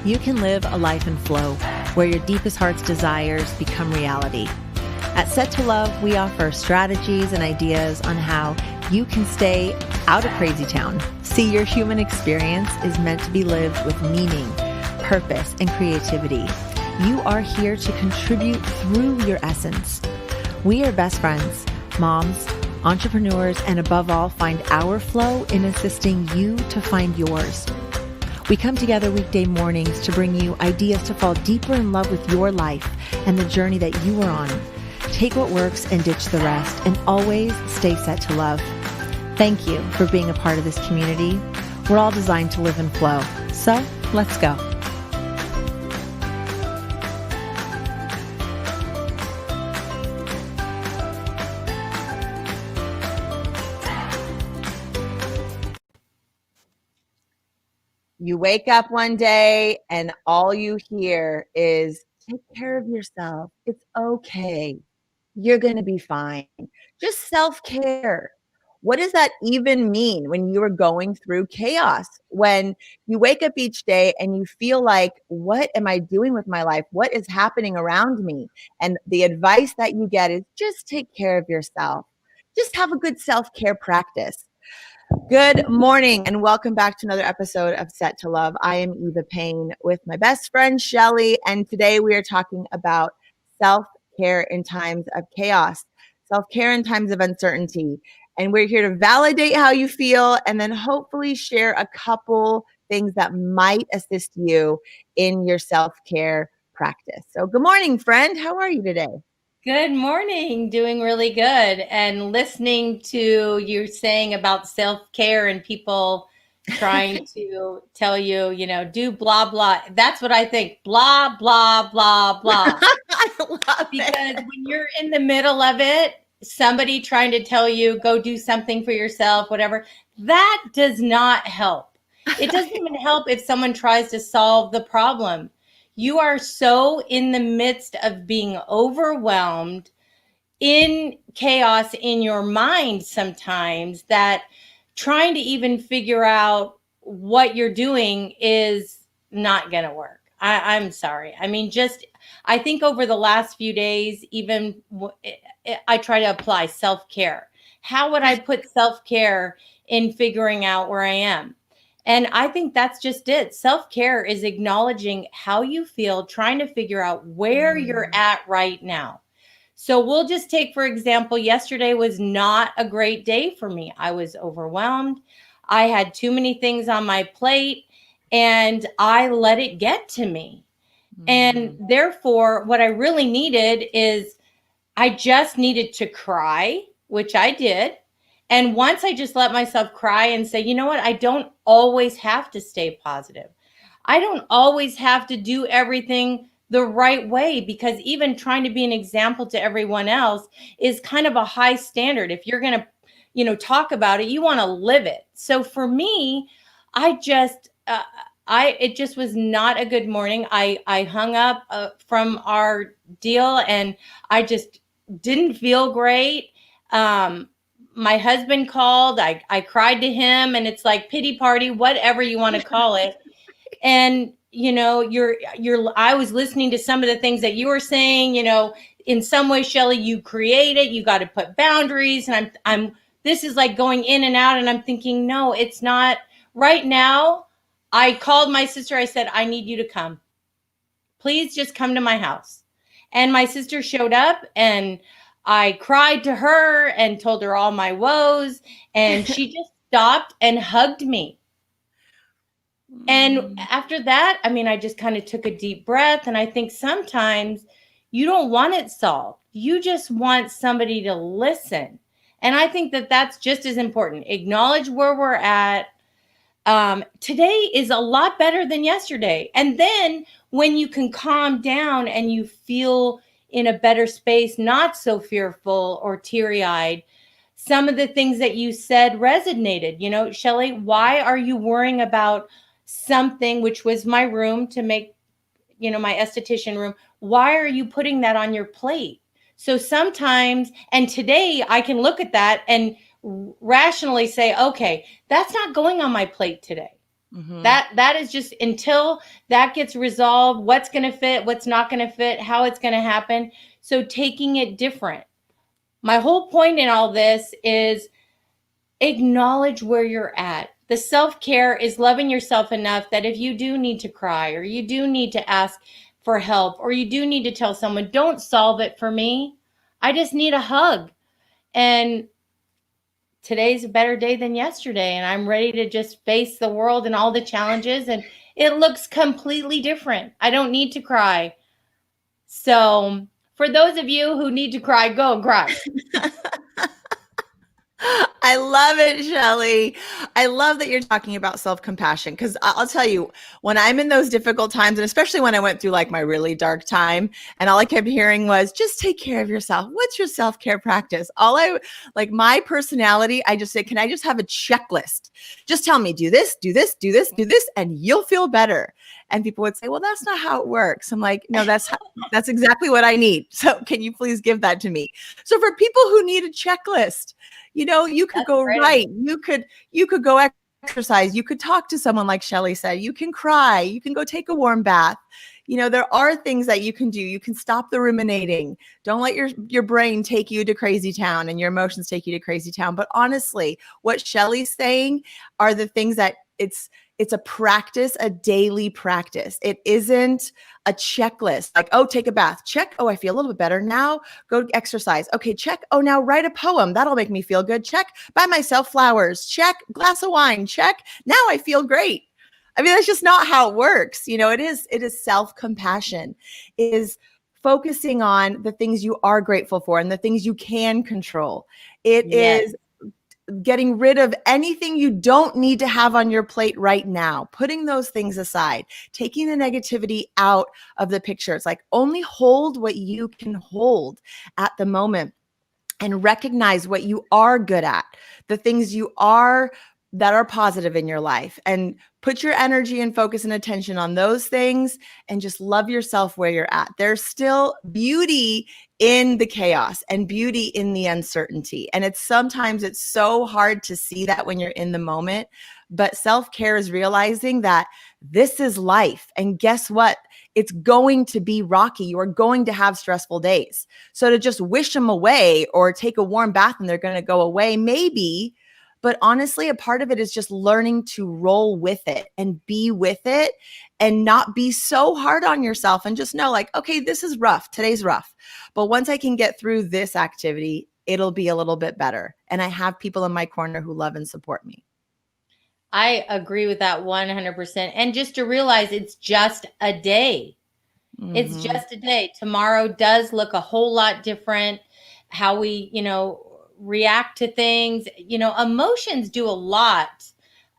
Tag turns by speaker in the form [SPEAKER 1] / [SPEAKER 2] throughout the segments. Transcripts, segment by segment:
[SPEAKER 1] you can live a life in flow where your deepest heart's desires become reality. At Set to Love, we offer strategies and ideas on how you can stay out of crazy town. See, your human experience is meant to be lived with meaning, purpose, and creativity. You are here to contribute through your essence. We are best friends, moms, entrepreneurs, and above all, find our flow in assisting you to find yours. We come together weekday mornings to bring you ideas to fall deeper in love with your life and the journey that you are on. Take what works and ditch the rest, and always stay set to love. Thank you for being a part of this community. We're all designed to live in flow. So let's go. You wake up one day and all you hear is, take care of yourself. It's okay. You're going to be fine. Just self-care. What does that even mean when you are going through chaos? When you wake up each day and you feel like, what am I doing with my life? What is happening around me? And the advice that you get is just take care of yourself. Just have a good self-care practice. Good morning and welcome back to another episode of Set to Love. I am Eva Payne with my best friend, Shelley, and today we are talking about self-care in times of chaos, self-care in times of uncertainty. And we're here to validate how you feel and then hopefully share a couple things that might assist you in your self-care practice. So good morning, friend. How are you today?
[SPEAKER 2] Good morning. Doing really good. And listening to you saying about self-care and people trying to tell you, do blah, blah. That's what I think. Blah, blah, blah, blah.
[SPEAKER 1] I love
[SPEAKER 2] Because when you're in the middle of it, somebody trying to tell you, go do something for yourself, whatever, that does not help. It doesn't even help if someone tries to solve the problem. You are so in the midst of being overwhelmed, in chaos in your mind sometimes, that trying to even figure out what you're doing is not going to work. I'm sorry. I mean, I think over the last few days, even I try to apply self-care. How would I put self-care in figuring out where I am? And I think that's just it. Self-care is acknowledging how you feel, trying to figure out where you're at right now. So we'll just take, for example, yesterday was not a great day for me. I was overwhelmed. I had too many things on my plate and I let it get to me. And therefore, what I really needed is I just needed to cry, which I did. And once I just let myself cry and say, you know what, I don't always have to stay positive. I don't always have to do everything the right way, because even trying to be an example to everyone else is kind of a high standard. If you're going to, talk about it, you want to live it. So for me, it just was not a good morning. I hung up from our deal and I just didn't feel great. My husband called, I cried to him, and it's like pity party, whatever you want to call it. And, I was listening to some of the things that you were saying, in some way, Shelley, you create it, you got to put boundaries. And this is like going in and out. And I'm thinking, no, it's not right now. I called my sister. I said, I need you to come. Please just come to my house. And my sister showed up and I cried to her and told her all my woes. And she just stopped and hugged me. And after that, I just kind of took a deep breath. And I think sometimes you don't want it solved. You just want somebody to listen. And I think that that's just as important. Acknowledge where we're at. Today is a lot better than yesterday. And then when you can calm down and you feel in a better space, not so fearful or teary-eyed, some of the things that you said resonated. Shelley, why are you worrying about something, which was my room to make, my esthetician room? Why are you putting that on your plate? So sometimes, and today I can look at that and rationally say, okay, that's not going on my plate today.
[SPEAKER 1] Mm-hmm.
[SPEAKER 2] That is just until that gets resolved, what's going to fit, what's not going to fit, how it's going to happen. So taking it different. My whole point in all this is acknowledge where you're at. The self-care is loving yourself enough that if you do need to cry, or you do need to ask for help, or you do need to tell someone, don't solve it for me. I just need a hug. And today's a better day than yesterday, and I'm ready to just face the world and all the challenges, and it looks completely different. I don't need to cry. So for those of you who need to cry, go and cry.
[SPEAKER 1] I love it, Shelley. I love that you're talking about self-compassion, because I'll tell you, when I'm in those difficult times, and especially when I went through like my really dark time, and all I kept hearing was, just take care of yourself. What's your self-care practice? Like my personality, I just say, can I just have a checklist? Just tell me, do this, do this, do this, do this, and you'll feel better. And people would say, well, that's not how it works. I'm like, no, that's exactly what I need. So can you please give that to me? So for people who need a checklist, you could go right. You could go exercise. You could talk to someone, like Shelley said. You can cry. You can go take a warm bath. There are things that you can do. You can stop the ruminating. Don't let your brain take you to crazy town and your emotions take you to crazy town. But honestly, what Shelley's saying are the things that it's a practice, a daily practice. It isn't a checklist like, oh, take a bath, check. Oh, I feel a little bit better. Now go exercise. Okay, check. Oh, now write a poem. That'll make me feel good. Check. Buy myself flowers. Check. Glass of wine. Check. Now I feel great. I mean, that's just not how it works. It is self-compassion. It is focusing on the things you are grateful for and the things you can control. It is getting rid of anything you don't need to have on your plate right now, putting those things aside, taking the negativity out of the picture. It's like, only hold what you can hold at the moment, and recognize what you are good at, the things that are positive in your life, and put your energy and focus and attention on those things, and just love yourself where you're at. There's still beauty in the chaos and beauty in the uncertainty. And sometimes it's so hard to see that when you're in the moment, but self-care is realizing that this is life. And guess what? It's going to be rocky. You are going to have stressful days. So to just wish them away or take a warm bath and they're going to go away, maybe. But honestly, a part of it is just learning to roll with it and be with it and not be so hard on yourself, and just know, like, okay, this is rough. Today's rough. But once I can get through this activity, it'll be a little bit better. And I have people in my corner who love and support me.
[SPEAKER 2] I agree with that 100%. And just to realize it's just a day. Mm-hmm. It's just a day. Tomorrow does look a whole lot different. How we, react to things, emotions do a lot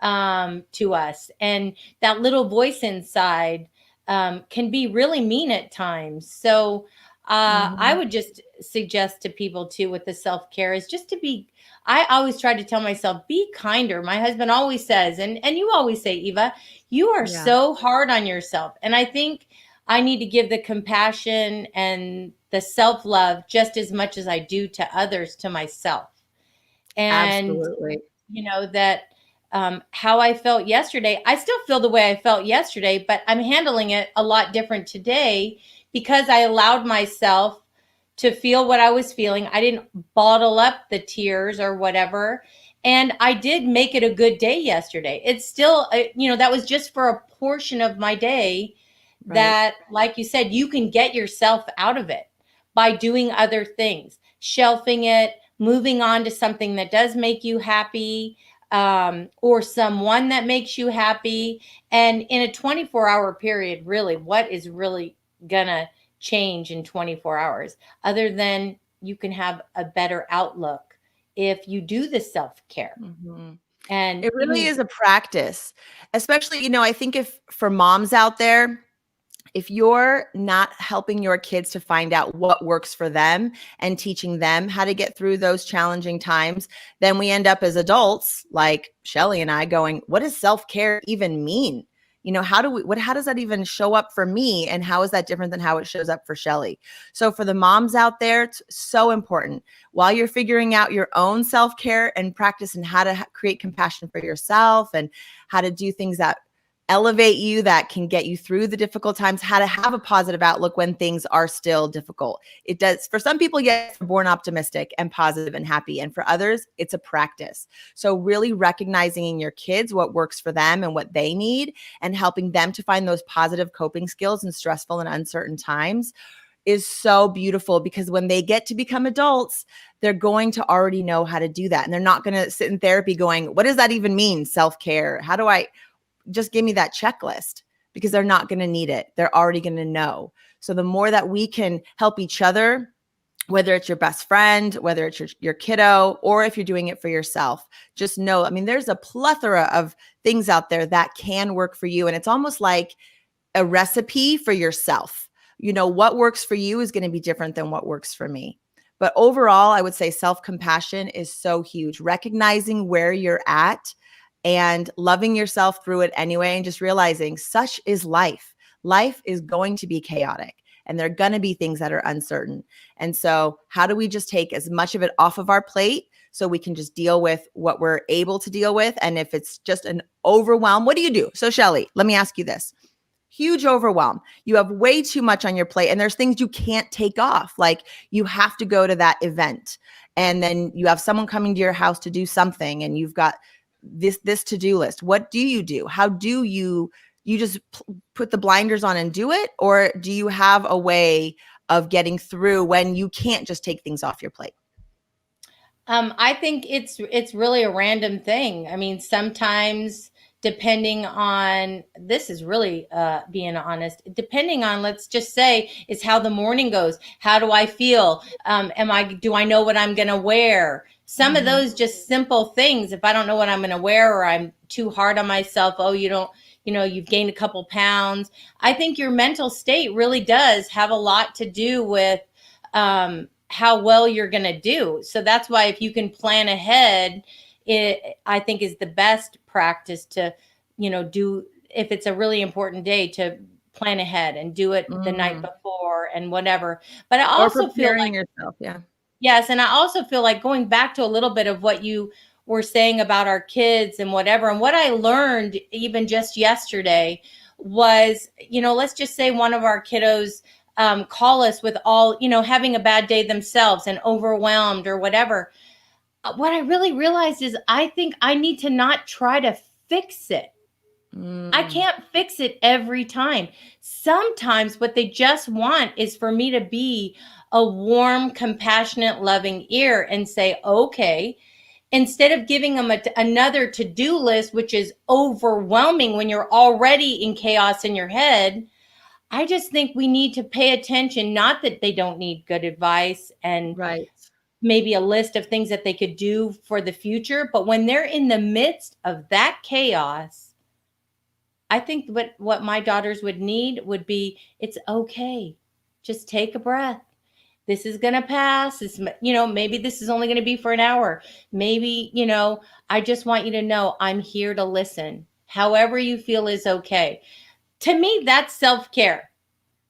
[SPEAKER 2] to us. And that little voice inside can be really mean at times. So I would just suggest to people too, with the self-care, is just to be, I always try to tell myself, be kinder. My husband always says, and you always say, Eva, you are so hard on yourself. And I think I need to give the compassion and the self-love just as much as I do to others, to myself. And,
[SPEAKER 1] absolutely.
[SPEAKER 2] That how I felt yesterday, I still feel the way I felt yesterday, but I'm handling it a lot different today because I allowed myself to feel what I was feeling. I didn't bottle up the tears or whatever. And I did make it a good day yesterday. It's still, that was just for a portion of my day. Right. That, like you said, you can get yourself out of it by doing other things, shelving it, moving on to something that does make you happy, or someone that makes you happy. And in a 24-hour period, really, what is really gonna change in 24 hours other than you can have a better outlook if you do the self-care? Mm-hmm. And
[SPEAKER 1] it really is a practice, especially, I think if for moms out there, if you're not helping your kids to find out what works for them and teaching them how to get through those challenging times, then we end up as adults like Shelley and I going, what does self-care even mean? how does that even show up for me? And how is that different than how it shows up for Shelley? So for the moms out there, it's so important while you're figuring out your own self-care and practice and how to create compassion for yourself and how to do things that elevate you, that can get you through the difficult times, how to have a positive outlook when things are still difficult. It does, for some people, yes, they're born optimistic and positive and happy. And for others, it's a practice. So really recognizing in your kids what works for them and what they need and helping them to find those positive coping skills in stressful and uncertain times is so beautiful, because when they get to become adults, they're going to already know how to do that. And they're not going to sit in therapy going, what does that even mean? Self-care. How do I just give me that checklist? Because they're not going to need it. They're already going to know. So the more that we can help each other, whether it's your best friend, whether it's your kiddo, or if you're doing it for yourself, just know, I mean, there's a plethora of things out there that can work for you. And it's almost like a recipe for yourself. What works for you is going to be different than what works for me. But overall, I would say self-compassion is so huge. Recognizing where you're at and loving yourself through it anyway, and just realizing such is life. Life is going to be chaotic, and there are going to be things that are uncertain. And so how do we just take as much of it off of our plate so we can just deal with what we're able to deal with? And if it's just an overwhelm, what do you do? So Shelley, let me ask you this. Huge overwhelm. You have way too much on your plate, and there's things you can't take off. Like you have to go to that event, and then you have someone coming to your house to do something, and you've got this to-do list. What do you do? How do you just put the blinders on and do it? Or do you have a way of getting through when you can't just take things off your plate?
[SPEAKER 2] I think it's really a random thing. I mean, sometimes depending on, this is really being honest, depending on, let's just say, is how the morning goes. How do I feel? Do I know what I'm going to wear? Some of those just simple things. If I don't know what I'm going to wear, or I'm too hard on myself, you've gained a couple pounds. I think your mental state really does have a lot to do with how well you're going to do. So that's why if you can plan ahead, I think is the best practice to, do, if it's a really important day, to plan ahead and do it the night before and whatever. But I also feel like
[SPEAKER 1] yourself, yeah.
[SPEAKER 2] Yes. And I also feel like, going back to a little bit of what you were saying about our kids and whatever, and what I learned even just yesterday was, let's just say one of our kiddos call us with all, having a bad day themselves and overwhelmed or whatever. What I really realized is I think I need to not try to fix it. I can't fix it every time. Sometimes what they just want is for me to be a warm, compassionate, loving ear and say, okay, instead of giving them another to-do list, which is overwhelming when you're already in chaos in your head. I just think we need to pay attention, not that they don't need good advice and maybe a list of things that they could do for the future, but when they're in the midst of that chaos, I think what my daughters would need would be, it's okay. Just take a breath. This is going to pass. Maybe this is only going to be for an hour. Maybe, I just want you to know I'm here to listen. However you feel is okay. To me, that's self-care.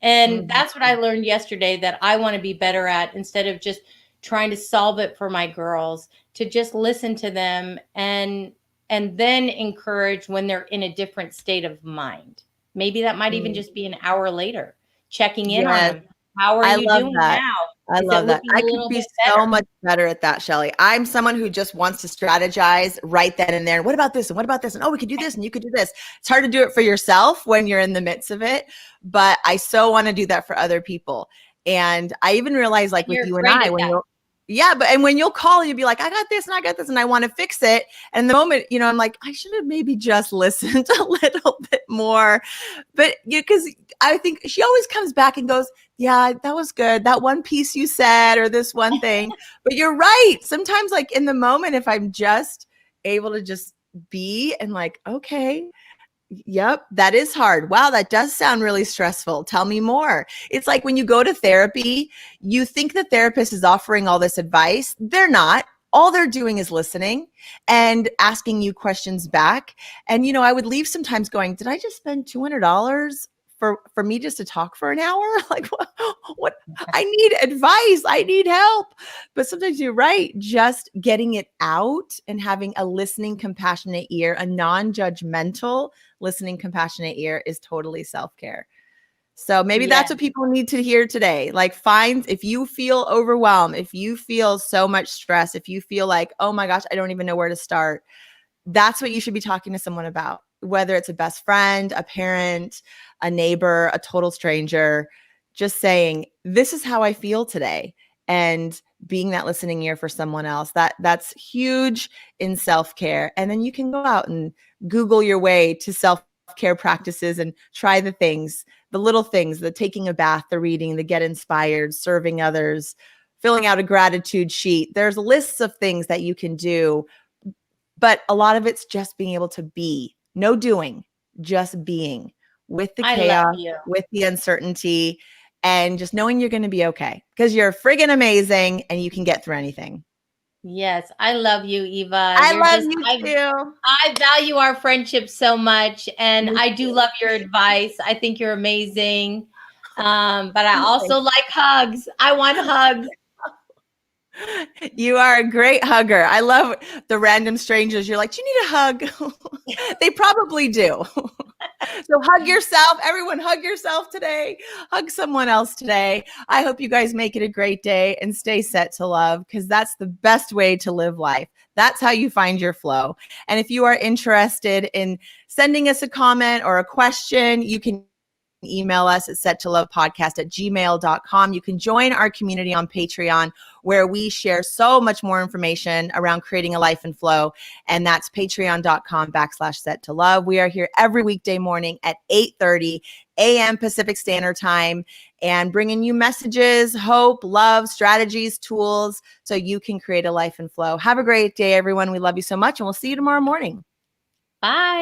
[SPEAKER 2] And that's what I learned yesterday that I want to be better at, instead of just trying to solve it for my girls, to just listen to them and then encourage when they're in a different state of mind. Maybe that might even just be an hour later, checking in on them. How are you doing now?
[SPEAKER 1] I love that. I could be so much better at that, Shelley. I'm someone who just wants to strategize right then and there. What about this? And what about this? And oh, we could do this and you could do this. It's hard to do it for yourself when you're in the midst of it, but I so want to do that for other people. And I even realize, like with you and I, when you'll call, you'll be like, I got this and I got this and I want to fix it. And the moment, I'm like, I should have maybe just listened a little bit more. But because I think she always comes back and goes, yeah, that was good. That one piece you said, or this one thing. But you're right. Sometimes, like in the moment, if I'm just able to just be and like, okay, yep, that is hard. Wow, that does sound really stressful. Tell me more. It's like when you go to therapy, you think the therapist is offering all this advice. They're not. all they're doing is listening and asking you questions back. And, I would leave sometimes going, did I just spend $200 for me just to talk for an hour? Like what? I need advice. I need help. But sometimes you're right. Just getting it out and having a listening, compassionate ear, a non-judgmental listening, compassionate ear is totally self-care. So maybe that's what people need to hear today. Like if you feel overwhelmed, if you feel so much stress, if you feel like, oh my gosh, I don't even know where to start, that's what you should be talking to someone about, whether it's a best friend, a parent, a neighbor, a total stranger, just saying, this is how I feel today. And being that listening ear for someone else, that's huge in self-care. And then you can go out and Google your way to self-care practices and try the things, the little things, the taking a bath, the reading, the get inspired, serving others, filling out a gratitude sheet. There's lists of things that you can do, but a lot of it's just being able to be, no doing, just being with the chaos, with the uncertainty, and just knowing you're going to be okay because you're friggin' amazing and you can get through anything.
[SPEAKER 2] Yes, I love you, Eva.
[SPEAKER 1] I love you too.
[SPEAKER 2] I value our friendship so much, and I do love your advice. I think you're amazing. But I also like hugs. I want hugs.
[SPEAKER 1] You are a great hugger. I love the random strangers. You're like, do you need a hug? They probably do. So hug yourself. Everyone hug yourself today. Hug someone else today. I hope you guys make it a great day and stay set to love because that's the best way to live life. That's how you find your flow. And if you are interested in sending us a comment or a question, you can email us at settolovepodcast@gmail.com. You can join our community on Patreon where we share so much more information around creating a life in flow. And that's patreon.com/settolove. We are here every weekday morning at 8:30 a.m. Pacific Standard Time and bringing you messages, hope, love, strategies, tools, so you can create a life in flow. Have a great day, everyone. We love you so much and we'll see you tomorrow morning.
[SPEAKER 2] Bye.